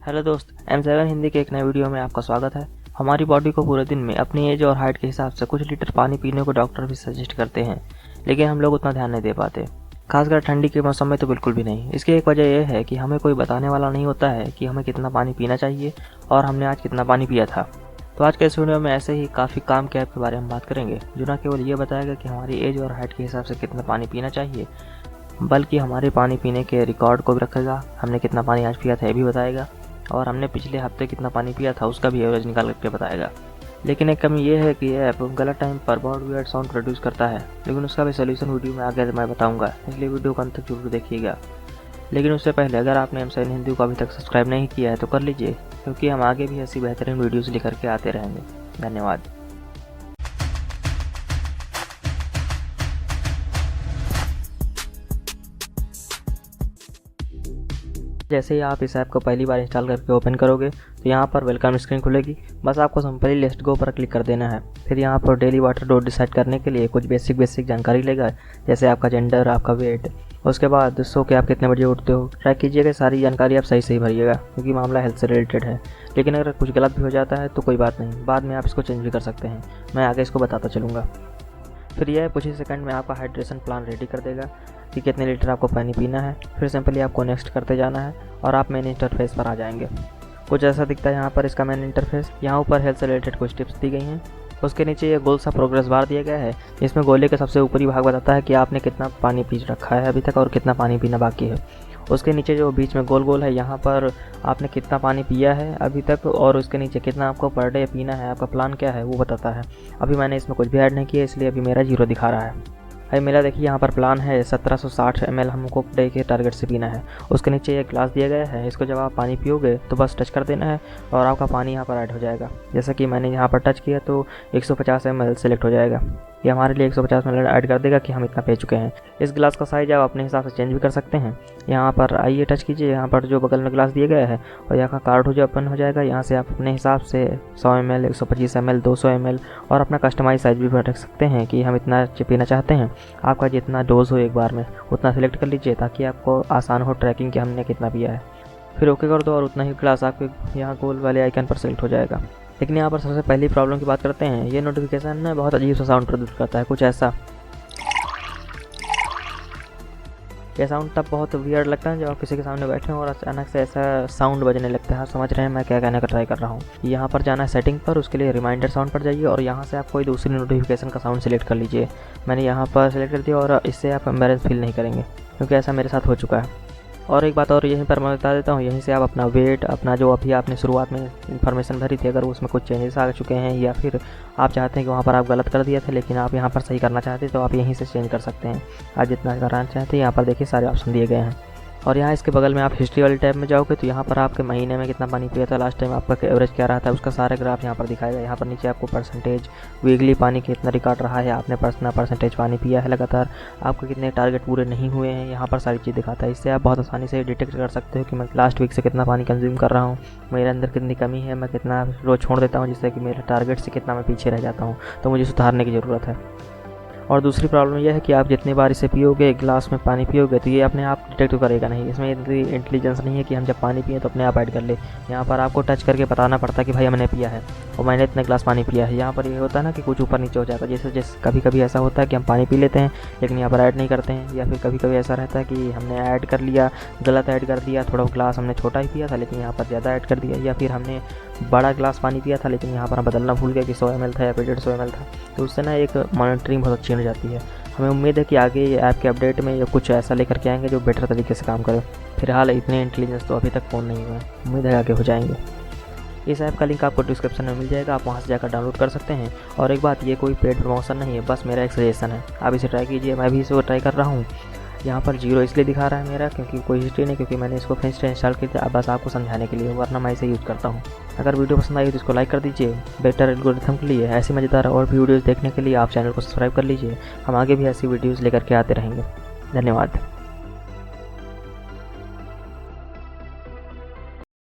Hello दोस्त, M7 Hindi के एक नए वीडियो में आपका स्वागत है। हमारी बॉडी को पूरे दिन में अपनी एज और हाइट के हिसाब से कुछ लीटर पानी पीने को डॉक्टर भी सजेस्ट करते हैं, लेकिन हम लोग उतना ध्यान नहीं दे पाते, खासकर ठंडी के मौसम में तो बिल्कुल भी नहीं। इसकी एक वजह यह है कि हमें कोई बताने वाला नहीं होता है कि हमें कितना पानी पीना चाहिए और हमने आज कितना पानी पिया था। तो आज के इस वीडियो में ऐसे ही काफ़ी काम के ऐप के बारे में बात करेंगे, जो न केवल ये बताएगा कि हमारी एज और हाइट के हिसाब से कितना पानी पीना चाहिए, बल्कि हमारे पानी पीने के रिकॉर्ड को भी रखेगा। हमने कितना पानी आज पिया था ये भी बताएगा, और हमने पिछले हफ्ते कितना पानी पिया था उसका भी एवरेज निकाल करके बताएगा। लेकिन एक कमी ये है कि यह ऐप गलत टाइम पर बहुत वियर्ड साउंड प्रोड्यूस करता है, लेकिन उसका भी सोल्यूशन वीडियो में आगे मैं बताऊंगा, इसलिए वीडियो को अंत तक जरूर देखिएगा। लेकिन उससे पहले अगर आपने M7 हिंदी को अभी तक सब्सक्राइब नहीं किया है तो कर लीजिए, क्योंकि हम आगे भी ऐसी बेहतरीन वीडियोज़ लेकर के आते रहेंगे। धन्यवाद। जैसे ही आप इस ऐप को पहली बार इंस्टॉल करके ओपन करोगे तो यहाँ पर वेलकम स्क्रीन खुलेगी। बस आपको सिंपली लेट्स गो पर क्लिक कर देना है। फिर यहाँ पर डेली वाटर डोज डिसाइड करने के लिए कुछ बेसिक जानकारी लेगा, जैसे आपका जेंडर, आपका वेट। उसके बाद सो के आप कितने बजे उठते हो ट्रैक कीजिएगा। सारी जानकारी आप सही भरिएगा, क्योंकि मामला हेल्थ से रिलेटेड है। लेकिन अगर कुछ गलत भी हो जाता है तो कोई बात नहीं, बाद में आप इसको चेंज भी कर सकते हैं। मैं आगे इसको बताता चलूँगा। फिर यह कुछ ही सेकंड में आपका हाइड्रेशन प्लान रेडी कर देगा कि कितने लीटर आपको पानी पीना है। फिर सिंपली आपको नेक्स्ट करते जाना है और आप मेन इंटरफेस पर आ जाएंगे। कुछ ऐसा दिखता है यहाँ पर इसका मेन इंटरफेस। यहाँ ऊपर हेल्थ से रिलेटेड कुछ टिप्स दी गई हैं। उसके नीचे ये गोल सा प्रोग्रेस बार दिया गया है, जिसमें गोले के सबसे ऊपरी भाग बताता है कि आपने कितना पानी पी रखा है अभी तक और कितना पानी पीना बाकी है। उसके नीचे जो बीच में गोल है, यहाँ पर आपने कितना पानी पिया है अभी तक, और उसके नीचे कितना आपको पर डे पीना है, आपका प्लान क्या है वो बताता है। अभी मैंने इसमें कुछ भी ऐड नहीं किया, इसलिए अभी मेरा 0 दिखा रहा है। अभी मेरा देखिए यहाँ पर प्लान है 1760 ml हमको डे के टारगेट से पीना है। उसके नीचे एक ग्लास दिया गया है, इसको जब आप पानी पियोगे तो बस टच कर देना है और आपका पानी यहाँ पर ऐड हो जाएगा। जैसा कि मैंने यहाँ पर टच किया तो 150 ml सेलेक्ट हो जाएगा। ये हमारे लिए 150 ml ऐड कर देगा कि हम इतना पी चुके हैं। इस गिलास का साइज आप अपने हिसाब से चेंज भी कर सकते हैं। यहाँ पर आइए टच कीजिए, यहाँ पर जो बगल में गिलास दिया गया है और यहाँ का कार्ड जो ओपन हो जाएगा। यहाँ से आप अपने हिसाब से 100 ml, 125 ml, 200 ml और अपना कस्टमाइज साइज भी रख सकते हैं कि हम इतना पीना चाहते हैं। आपका जितना डोज हो एक बार में उतना सिलेक्ट कर लीजिए, ताकि आपको आसान हो ट्रैकिंग कि हमने कितना पिया है। फिर ओके कर दो और उतना ही ग्लास आपके यहाँ गोल वाले आइकन पर सेलेक्ट हो जाएगा। लेकिन यहाँ पर सबसे पहली प्रॉब्लम की बात करते हैं। ये नोटिफिकेशन ना बहुत अजीब सा साउंड प्रोड्यूस करता है, कुछ ऐसा। ये साउंड तब बहुत वियर्ड लगता है जब आप किसी के सामने बैठे हो और अचानक से ऐसा साउंड बजने लगता है। आप समझ रहे हैं मैं क्या कहने का ट्राई कर रहा हूँ। यहाँ पर जाना है सेटिंग पर, उसके लिए रिमाइंडर साउंड पर जाइए और यहाँ से आप कोई दूसरी नोटिफिकेशन का साउंड सिलेक्ट कर लीजिए। मैंने यहाँ पर सिलेक्ट कर दिया और इससे आप एम्बैरेंस फील नहीं करेंगे, क्योंकि ऐसा मेरे साथ हो चुका है। और एक बात और यहीं पर मैं बता देता हूँ, यहीं से आप अपना वेट, अपना जो अभी आपने शुरुआत में इन्फॉर्मेशन भरी थी, अगर उसमें कुछ चेंजेस आ चुके हैं या फिर आप चाहते हैं कि वहाँ पर आप गलत कर दिए थे लेकिन आप यहाँ पर सही करना चाहते हैं, तो आप यहीं से चेंज कर सकते हैं। आप जितना कराना चाहते हैं यहाँ पर देखिए सारे ऑप्शन दिए गए हैं। और यहाँ इसके बगल में आप हिस्ट्री वाले टैब में जाओगे तो यहाँ पर आपके महीने में कितना पानी पिया था, लास्ट टाइम आपका एवरेज क्या रहा था, उसका सारे ग्राफ यहाँ पर दिखाएगा। यहाँ पर नीचे आपको परसेंटेज, वीकली पानी कितना रिकॉर्ड रहा है, आपने कितना परसेंटेज पानी पिया है लगातार, आपके कितने टारगेट पूरे नहीं हुए हैं, यहाँ पर सारी चीज़ दिखाता है। इससे आप बहुत आसानी से डिटेक्ट कर सकते हो कि मैं लास्ट वीक से कितना पानी कंज्यूम कर रहा हूँ, मेरे अंदर कितनी कमी है, मैं कितना रोज़ छोड़ देता हूँ, जिससे कि मेरे टारगेट से कितना मैं पीछे रह जाता हूँ, तो मुझे सुधारने की ज़रूरत है। और दूसरी प्रॉब्लम यह है कि आप जितनी बार इसे पियोगे, एक गिलास में पानी पियोगे, तो ये अपने आप डिटेक्ट करेगा नहीं। इसमें इतनी इंटेलिजेंस नहीं है कि हम जब पानी पिए तो अपने आप ऐड कर ले। यहाँ पर आपको टच करके बताना पड़ता है कि भाई हमने पिया है और मैंने इतने गिलास पानी पिया है। यहाँ पर ये होता है ना कि कुछ ऊपर नीचे हो जाता है। जैसे कभी ऐसा होता है कि हम पानी पी लेते हैं लेकिन यहाँ पर ऐड नहीं करते हैं, या फिर कभी ऐसा रहता है कि हमने ऐड कर लिया, गलत ऐड कर दिया, थोड़ा गिलास हमने छोटा ही पिया था लेकिन यहाँ पर ज़्यादा ऐड कर दिया, या फिर हमने बड़ा गिलास पानी पिया था लेकिन यहाँ पर हम बदलना भूल गए कि 100 ml था या फिर 150 ml था। तो उससे ना एक मॉनिटरिंग बहुत अच्छी हो जाती है। हमें उम्मीद है कि आगे ये ऐप के अपडेट में ये कुछ ऐसा लेकर के आएंगे जो बेटर तरीके से काम करे। फिलहाल इतने इंटेलिजेंस तो अभी तक फ़ोन नहीं हुआ है, उम्मीद है आगे हो जाएंगे। इस ऐप का लिंक आपको डिस्क्रिप्शन में मिल जाएगा, आप वहाँ से जाकर डाउनलोड कर सकते हैं। और एक बात, ये कोई पेड प्रमोशन नहीं है, बस मेरा एक सजेशन है। आप इसे ट्राई कीजिए, मैं भी इसे ट्राई कर रहा हूँ। यहाँ पर 0 इसलिए दिखा रहा है मेरा, क्योंकि कोई हिस्ट्री नहीं, क्योंकि मैंने इसको फिर से इंस्टॉल किया था, बस आपको समझाने के लिए, वरना मैं इसे यूज़ करता हूँ। अगर वीडियो पसंद आई तो इसको लाइक कर दीजिए। बेटर एल्गोरिथम के लिए, ऐसी मज़ेदार और भी वीडियोज़ देखने के लिए आप चैनल को सब्सक्राइब कर लीजिए। हम आगे भी ऐसी वीडियोज़ लेकर के आते रहेंगे। धन्यवाद।